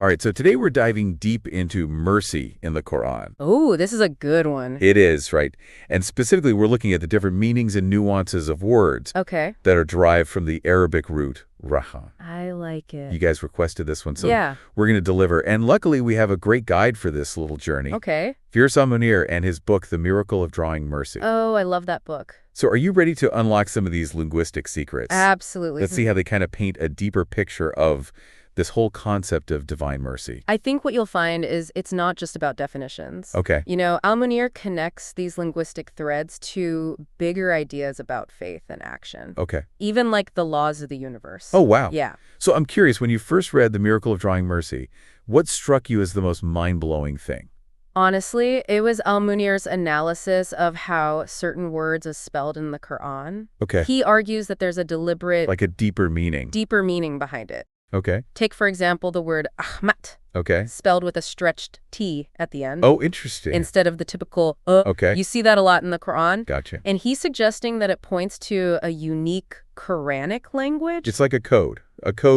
All right, so today we're diving deep into mercy in the Quran. Oh, this is a good one. It is, right? And specifically, we're looking at the different meanings and nuances of words Okay. that are derived from the Arabic root raha. I like it. You guys requested this one, so Yeah. we're going to deliver. And luckily, we have a great guide for this little journey. Okay. Firas Al Moneer and his book, The Miracle of Drawing Mercy. Oh, I love that book. So are you ready to unlock some of these linguistic secrets? Absolutely. Let's see how they kind of paint a deeper picture of this whole concept of divine mercy. I think what you'll find is it's not just about definitions. Okay. You know, Al Moneer connects these linguistic threads to bigger ideas about faith and action. Okay. Even like the laws of the universe. Oh, wow. Yeah. So I'm curious, when you first read The Miracle of Drawing Mercy, what struck you as the most mind-blowing thing? Honestly, it was Al Moneer's analysis of how certain words are spelled in the Quran. Okay. He argues that there's a deliberate, Like a deeper meaning. deeper meaning behind it. Okay. Take, for example, the word Ahmat, Okay. spelled with a stretched T at the end. Oh, interesting. Instead of the typical Okay. You see that a lot in the Quran. Gotcha. And he's suggesting that it points to a unique Quranic language. It's like a code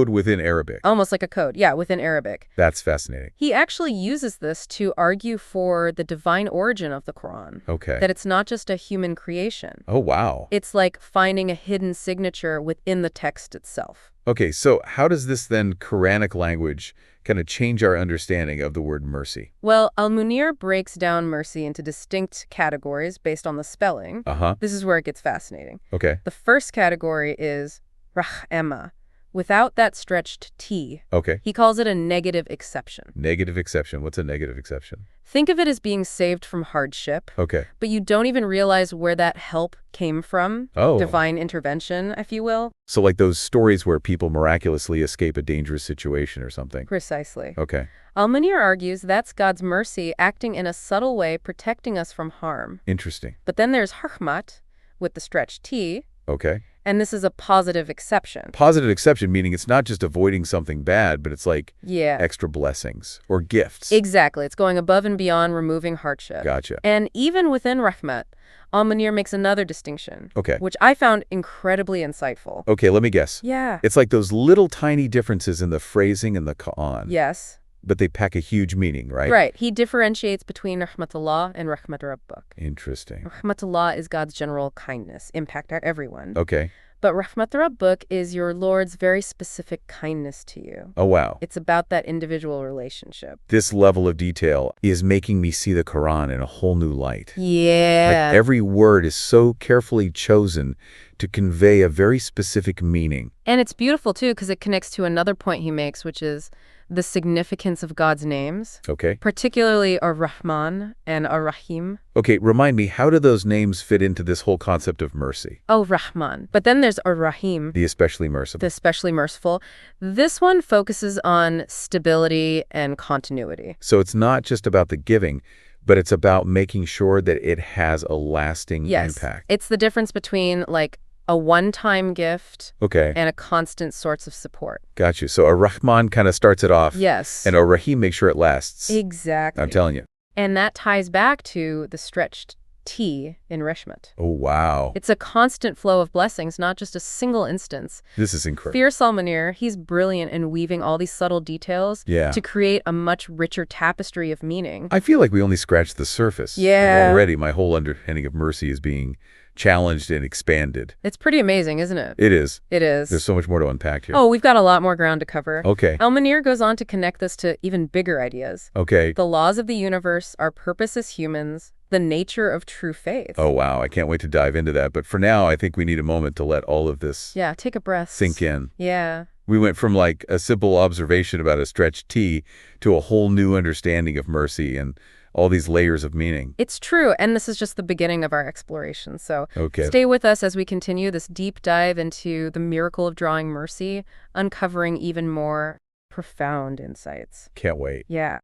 within Arabic. Almost like a code, yeah, within Arabic. That's fascinating. He actually uses this to argue for the divine origin of the Quran. Okay. That it's not just a human creation. Oh, wow. It's like finding a hidden signature within the text itself. Okay, so how does this then Quranic language kind of change our understanding of the word mercy? Well, Al Moneer breaks down mercy into distinct categories based on the spelling. Uh-huh. This is where it gets fascinating. Okay. The first category is rahma, without that stretched T. Okay. He calls it a negative exception. Negative exception. What's a negative exception? Think of it as being saved from hardship, Okay. but you don't even realize where that help came from. Oh. Divine intervention, if you will. So like those stories where people miraculously escape a dangerous situation or something. Precisely. Okay. Al Moneer argues that's God's mercy acting in a subtle way, protecting us from harm. Interesting. But then there's rahmat, with the stretched T, Okay. and this is a positive exception. Positive exception, meaning it's not just avoiding something bad, but it's like Yeah. extra blessings or gifts. Exactly. It's going above and beyond removing hardship. Gotcha. And even within Rahmat, Al Moneer makes another distinction, Okay. which I found incredibly insightful. Okay, let me guess. Yeah. It's like those little tiny differences in the phrasing in the Quran. Yes. But they pack a huge meaning, right? Right. He differentiates between Rahmatullah and Rahmat Rabbuk. Interesting. Rahmatullah is God's general kindness, impact everyone. Okay. But Rahmat Rabbuk is your Lord's very specific kindness to you. Oh, wow. It's about that individual relationship. This level of detail is making me see the Quran in a whole new light. Yeah. Like every word is so carefully chosen to convey a very specific meaning. And it's beautiful, too, because it connects to another point he makes, which is the significance of God's names, Okay. particularly Ar-Rahman and Ar-Rahim. Okay, remind me, how do those names fit into this whole concept of mercy? Oh, Rahman. But then there's Ar-Rahim, The especially merciful. the especially merciful. This one focuses on stability and continuity. So it's not just about the giving, but it's about making sure that it has a lasting Yes. impact. It's the difference between, like, a one-time gift Okay, and a constant source of support. got you. So a Rahman kind of starts it off, Yes. and a Rahim makes sure it lasts. Exactly. I'm telling you. And that ties back to the stretched T in Reshmat. Oh, wow. It's a constant flow of blessings, not just a single instance. This is incredible. Firas Al Moneer, he's brilliant in weaving all these subtle details Yeah. to create a much richer tapestry of meaning. I feel like we only scratched the surface. Yeah. And already my whole understanding of mercy is being challenged and expanded. It's pretty amazing, isn't it? It is. It is. There's so much more to unpack here. Oh, we've got a lot more ground to cover. Okay. Al Moneer goes on to connect this to even bigger ideas. Okay. The laws of the universe, our purpose as humans, the nature of true faith. Oh, wow. I can't wait to dive into that. But for now, I think we need a moment to let all of this Yeah, take a breath. sink in. Yeah. We went from like a simple observation about a stretched T to a whole new understanding of mercy and all these layers of meaning. It's true, and this is just the beginning of our exploration. So Okay. stay with us as we continue this deep dive into the miracle of drawing mercy, uncovering even more profound insights. Can't wait. Yeah.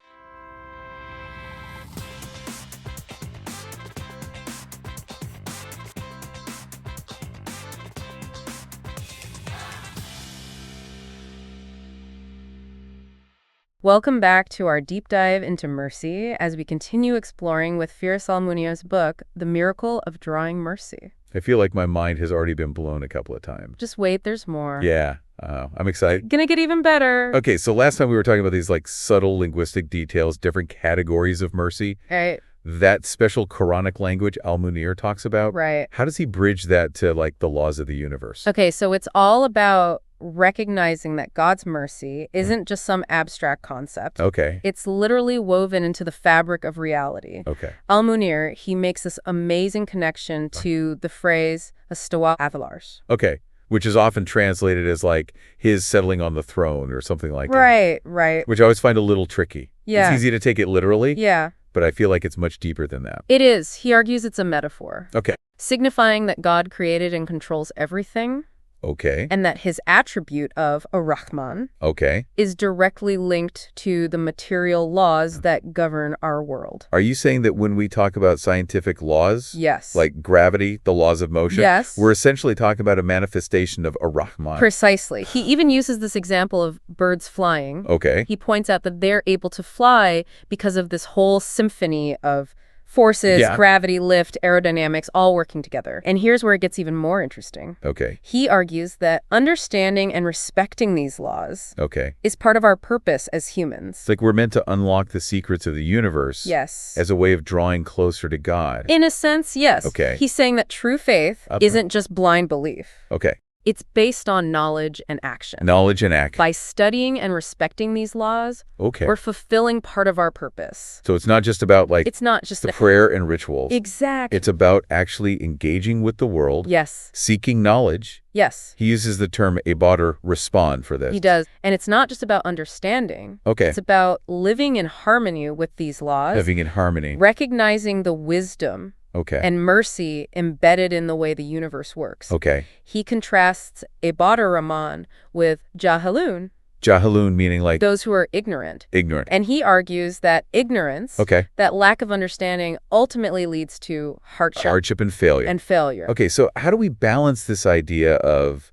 Welcome back to our deep dive into mercy as we continue exploring with Firas Al Moneer's book, The Miracle of Drawing Mercy. I feel like my mind has already been blown a couple of times. Just wait, there's more. Yeah. I'm excited. Gonna get even better. Okay, so last time we were talking about these like subtle linguistic details, different categories of mercy. Right. That special Quranic language Al Moneer talks about. Right. How does he bridge that to like the laws of the universe? Okay, so it's all about recognizing that God's mercy isn't just some abstract concept. Okay. It's literally woven into the fabric of reality. Okay. Al Moneer, he makes this amazing connection to the phrase "istawa ala al-arsh." Okay. Which is often translated as like his settling on the throne or something like that. Right, right. Which I always find a little tricky. Yeah. It's easy to take it literally. Yeah. But I feel like it's much deeper than that. It is. He argues it's a metaphor. Okay. Signifying that God created and controls everything. Okay. And that his attribute of Rahman Okay. is directly linked to the material laws that govern our world. Are you saying that when we talk about scientific laws, Yes. like gravity, the laws of motion, yes. we're essentially talking about a manifestation of Rahman? Precisely. He even uses this example of birds flying. Okay. He points out that they're able to fly because of this whole symphony of forces, gravity, lift, aerodynamics, all working together. And here's where it gets even more interesting. Okay. He argues that understanding and respecting these laws Okay. is part of our purpose as humans. It's like we're meant to unlock the secrets of the universe. Yes. As a way of drawing closer to God. In a sense, yes. Okay. He's saying that true faith isn't just blind belief. Okay. It's based on knowledge and action. Knowledge and action. By studying and respecting these laws, okay. we're fulfilling part of our purpose. So it's not just about like it's not just the prayer and rituals. Exactly. It's about actually engaging with the world. Yes. Seeking knowledge. Yes. He uses the term ibadah, respond for this. He does. And it's not just about understanding. Okay. It's about living in harmony with these laws. Living in harmony. Recognizing the wisdom. Okay. And mercy embedded in the way the universe works. Okay. He contrasts ibadah Rahman with jahilun. Jahilun meaning like those who are ignorant. Ignorant. And he argues that ignorance, that lack of understanding, ultimately leads to hardship. Hardship and failure. And failure. Okay, so how do we balance this idea of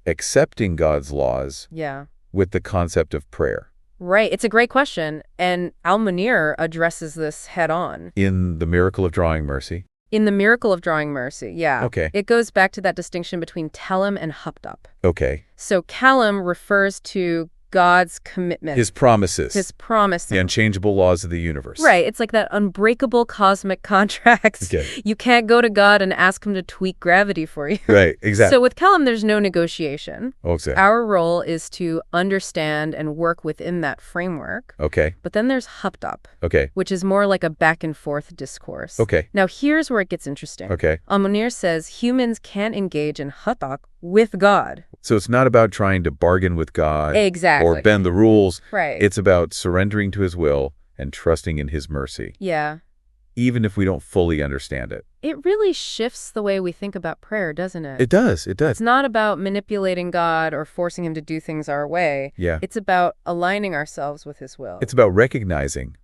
accepting God's laws with the concept of prayer? Right. It's a great question. And Al Moneer addresses this head on. In The Miracle of Drawing Mercy? In The Miracle of Drawing Mercy, yeah. Okay. It goes back to that distinction between kalam and hapdap. Okay. So kalam refers to God's commitment. His promises. His promise. The unchangeable laws of the universe. Right. It's like that unbreakable cosmic contract. Okay. You can't go to God and ask him to tweak gravity for you. Right. Exactly. So with kalam, there's no negotiation. Okay. Our role is to understand and work within that framework. Okay. But then there's hapdap. Okay. Which is more like a back and forth discourse. Okay. Now here's where it gets interesting. Okay. Al Moneer says humans can't engage in hapdap with God. So it's not about trying to bargain with God. Exactly. Or bend the rules. Right. It's about surrendering to his will and trusting in his mercy. Yeah. Even if we don't fully understand it. It really shifts the way we think about prayer, doesn't it? It does. It does. It's not about manipulating God or forcing him to do things our way. Yeah. It's about aligning ourselves with his will. It's about recognizing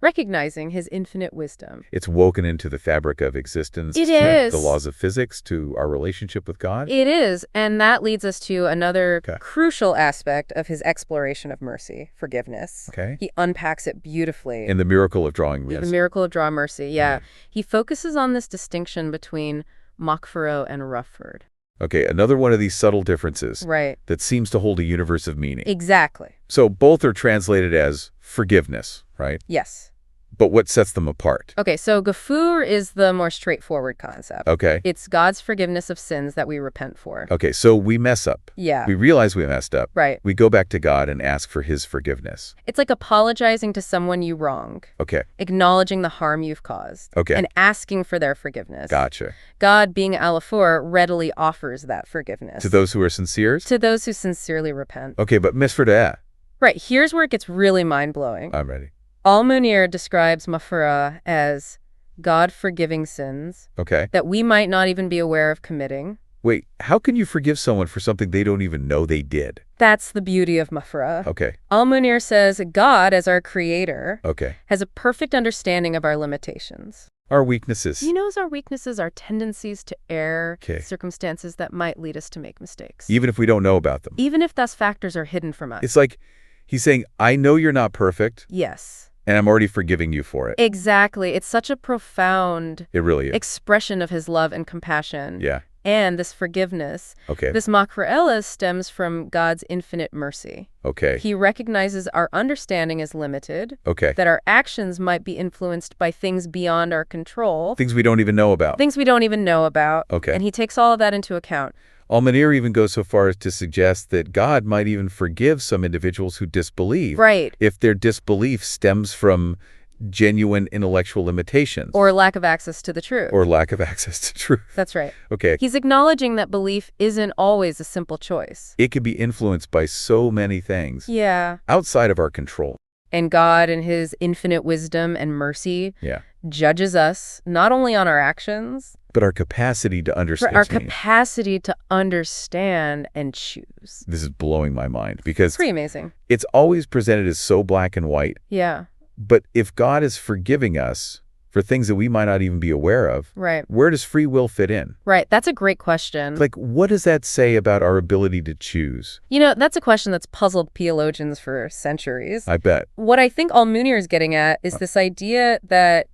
his infinite wisdom. It's woken into the fabric of existence. It is. The laws of physics to our relationship with God. It is. And that leads us to another crucial aspect of his exploration of mercy, forgiveness. Okay. He unpacks it beautifully. In The Miracle of Drawing Mercy. The Miracle of Drawing Mercy, yeah. He focuses on this distinction between makfiro and rufford. Okay, another one of these subtle differences. Right. That seems to hold a universe of meaning. Exactly. So both are translated as forgiveness, right? Yes. But what sets them apart? Okay, so Ghafur is the more straightforward concept. Okay. It's God's forgiveness of sins that we repent for. Okay, so we mess up. Yeah. We realize we messed up. Right. We go back to God and ask for his forgiveness. It's like apologizing to someone you wronged. Okay. Acknowledging the harm you've caused. Okay. And asking for their forgiveness. Gotcha. God, being Al-Fur, readily offers that forgiveness. To those who are sincere? To those who sincerely repent. Okay, but misfirdah. Right, here's where it gets really mind-blowing. I'm ready. Al Moneer describes maghfirah as God forgiving sins that we might not even be aware of committing. Wait, how can you forgive someone for something they don't even know they did? That's the beauty of maghfirah. Okay. Al Moneer says God, as our creator, okay, has a perfect understanding of our limitations. Our weaknesses. He knows our weaknesses, our tendencies to err, circumstances that might lead us to make mistakes. Even if we don't know about them. Even if those factors are hidden from us. It's like he's saying, I know you're not perfect. Yes. And I'm already forgiving you for it. Exactly. It's such a profound it really is. expression of his love and compassion. Yeah. and this forgiveness. Okay. This makroelis stems from God's infinite mercy. Okay. He recognizes our understanding is limited, Okay. that our actions might be influenced by things beyond our control. Things we don't even know about. Things we don't even know about. Okay. And he takes all of that into account. Al Moneer even goes so far as to suggest that God might even forgive some individuals who disbelieve. Right. If their disbelief stems from genuine intellectual limitations. Or lack of access to the truth. Or lack of access to truth. That's right. Okay. He's acknowledging that belief isn't always a simple choice. It can be influenced by so many things. Yeah. Outside of our control. And God, in his infinite wisdom and mercy, judges us not only on our actions, but our capacity to understand. Our capacity to understand and choose. This is blowing my mind because pretty amazing. It's always presented as so black and white. Yeah. But if God is forgiving us for things that we might not even be aware of, right, where does free will fit in? Right. That's a great question. Like, what does that say about our ability to choose? You know, that's a question that's puzzled theologians for centuries. I bet. What I think Al Moneer is getting at is this idea that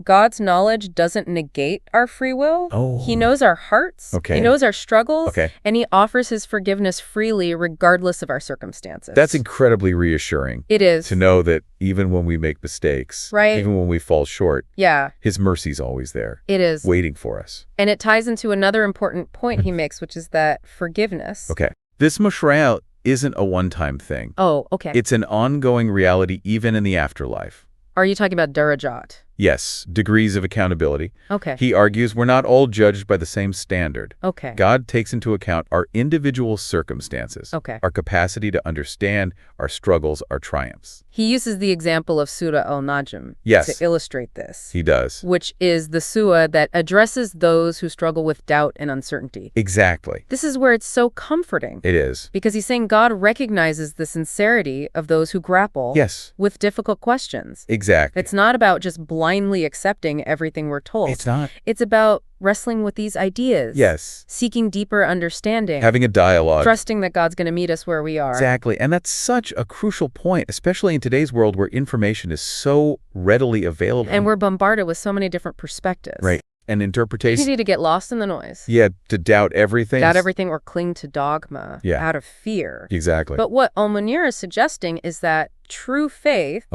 God's knowledge doesn't negate our free will. Oh. He knows our hearts. Okay. He knows our struggles. Okay. And he offers his forgiveness freely regardless of our circumstances. That's incredibly reassuring. It is. To know that even when we make mistakes, right, even when we fall short, yeah, his mercy's always there. It is. Waiting for us. And it ties into another important point he makes, which is that forgiveness. Okay. This mashrael isn't a one-time thing. Oh, okay. It's an ongoing reality even in the afterlife. Are you talking about darajat? Yes, degrees of accountability. Okay. He argues we're not all judged by the same standard. Okay. God takes into account our individual circumstances, okay, our capacity to understand our struggles, our triumphs. He uses the example of Surah Al-Najm yes, to illustrate this. He does. Which is the surah that addresses those who struggle with doubt and uncertainty. Exactly. This is where it's so comforting. It is. Because he's saying God recognizes the sincerity of those who grapple with difficult questions. Exactly. It's not about just blindly accepting everything we're told. It's not. It's about wrestling with these ideas. Yes. Seeking deeper understanding. Having a dialogue. Trusting that God's going to meet us where we are. Exactly. And that's such a crucial point, especially in today's world where information is so readily available. And we're bombarded with so many different perspectives. Right. And interpretation. Easy to get lost in the noise. Yeah, to doubt everything. Doubt everything or cling to dogma out of fear. Exactly. But what Al Moneer is suggesting is that true faith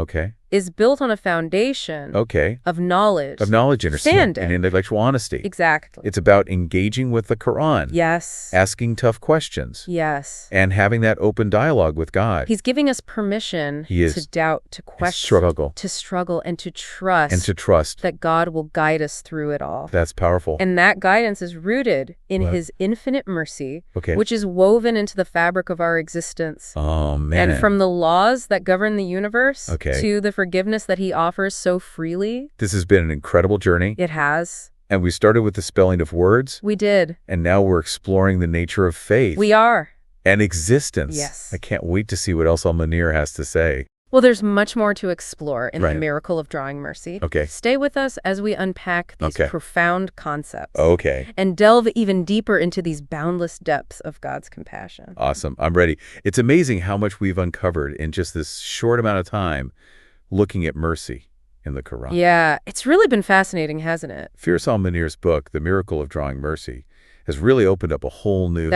is built on a foundation of knowledge. Of knowledge, understanding. And intellectual honesty. Exactly. It's about engaging with the Quran. Yes. Asking tough questions. Yes. And having that open dialogue with God. He's giving us permission to doubt, to question, to struggle, and to trust. And to trust. That God will guide us through it all. That's powerful. And that guidance is rooted in his infinite mercy, which is woven into the fabric of our existence. Oh, man. And from the laws that govern the universe to the forgiveness that he offers so freely. This has been an incredible journey. It has. And we started with the spelling of words. We did. And now we're exploring the nature of faith. We are. And existence. Yes. I can't wait to see what else Al Moneer has to say. Well, there's much more to explore in the miracle of drawing mercy. Okay. Stay with us as we unpack these profound concepts. Okay. And delve even deeper into these boundless depths of God's compassion. Awesome. I'm ready. It's amazing how much we've uncovered in just this short amount of time looking at mercy in the Quran. Yeah, it's really been fascinating, hasn't it? Firas Al Moneer's book, The Miracle of Drawing Mercy, has really opened up a whole new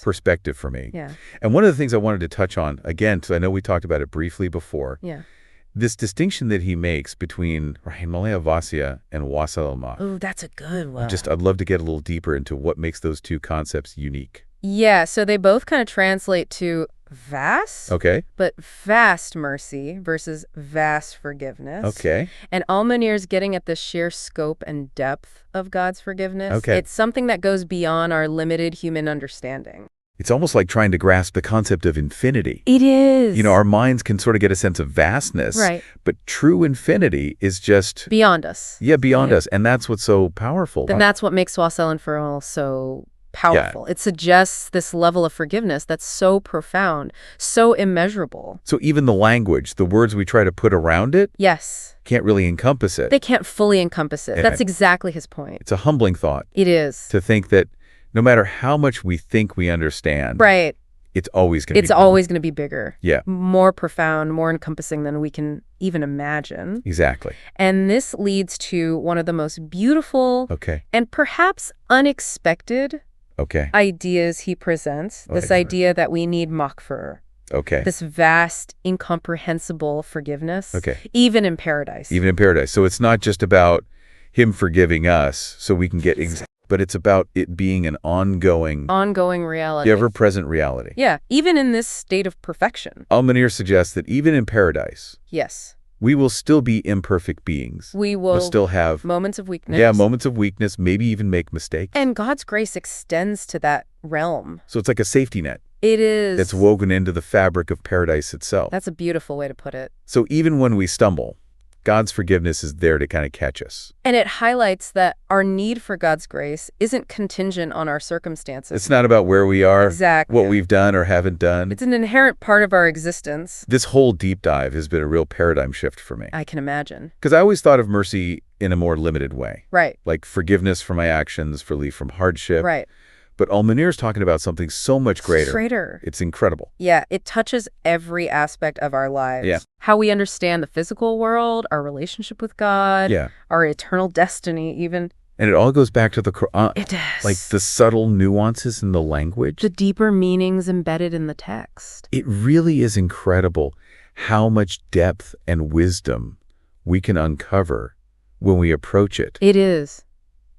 perspective for me. Yeah. And one of the things I wanted to touch on, again, because I know we talked about it briefly before, this distinction that he makes between Rahimaliya Vasya and Wasal al-Ma. Oh, that's a good one. I'd love to get a little deeper into what makes those two concepts unique. Yeah, so they both kind of translate to vast, but vast mercy versus vast forgiveness. Okay. And Al Moneer's getting at the sheer scope and depth of God's forgiveness. Okay. It's something that goes beyond our limited human understanding. It's almost like trying to grasp the concept of infinity. It is. You know, our minds can sort of get a sense of vastness. Right. But true infinity is just beyond us. Yeah, beyond us. And that's what's so powerful. And that's what makes Wasal and Faral so powerful. It suggests this level of forgiveness that's so profound, so immeasurable. So even the language, the words we try to put around it, can't really encompass it. They can't fully encompass it. That's exactly his point. It's a humbling thought. It is. To think that no matter how much we think we understand, it's always going to be It's always going to be bigger. Yeah. More profound, more encompassing than we can even imagine. Exactly. And this leads to one of the most beautiful and perhaps unexpected ideas he presents. This idea that we need maghfirah. This vast, incomprehensible forgiveness. Even in paradise. Even in paradise. So it's not just about him forgiving us so we can get but it's about it being an ongoing reality. Ever-present reality. Yeah, even in this state of perfection. Al Moneer suggests that even in paradise, we will still be imperfect beings. We'll still have moments of weakness. Yeah, moments of weakness, maybe even make mistakes. And God's grace extends to that realm. So it's like a safety net. It is. That's woven into the fabric of paradise itself. That's a beautiful way to put it. So even when we stumble, God's forgiveness is there to kind of catch us. And it highlights that our need for God's grace isn't contingent on our circumstances. It's not about where we are, exactly, what we've done or haven't done. It's an inherent part of our existence. This whole deep dive has been a real paradigm shift for me. I can imagine. Because I always thought of mercy in a more limited way. Right. Like forgiveness for my actions, relief from hardship. Right. But Al Moneer's talking about something so much greater. Greater. It's incredible. Yeah, it touches every aspect of our lives. Yeah. How we understand the physical world, our relationship with God, our eternal destiny even. And it all goes back to the Quran. It does. Like the subtle nuances in the language. The deeper meanings embedded in the text. It really is incredible how much depth and wisdom we can uncover when we approach it. It is.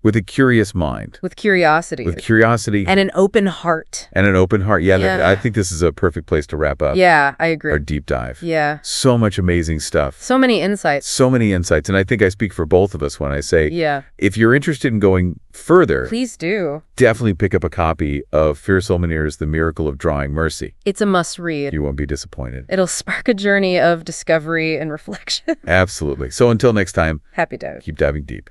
With a curious mind. With curiosity. With curiosity. And an open heart. And an open heart. Yeah, I think this is a perfect place to wrap up. Yeah, I agree. Our deep dive. Yeah. So much amazing stuff. So many insights. So many insights. And I think I speak for both of us when I say, if you're interested in going further, please do. Definitely pick up a copy of Firas Al Moneer's The Miracle of Drawing Mercy. It's a must-read. You won't be disappointed. It'll spark a journey of discovery and reflection. Absolutely. So until next time, happy dive. Keep diving deep.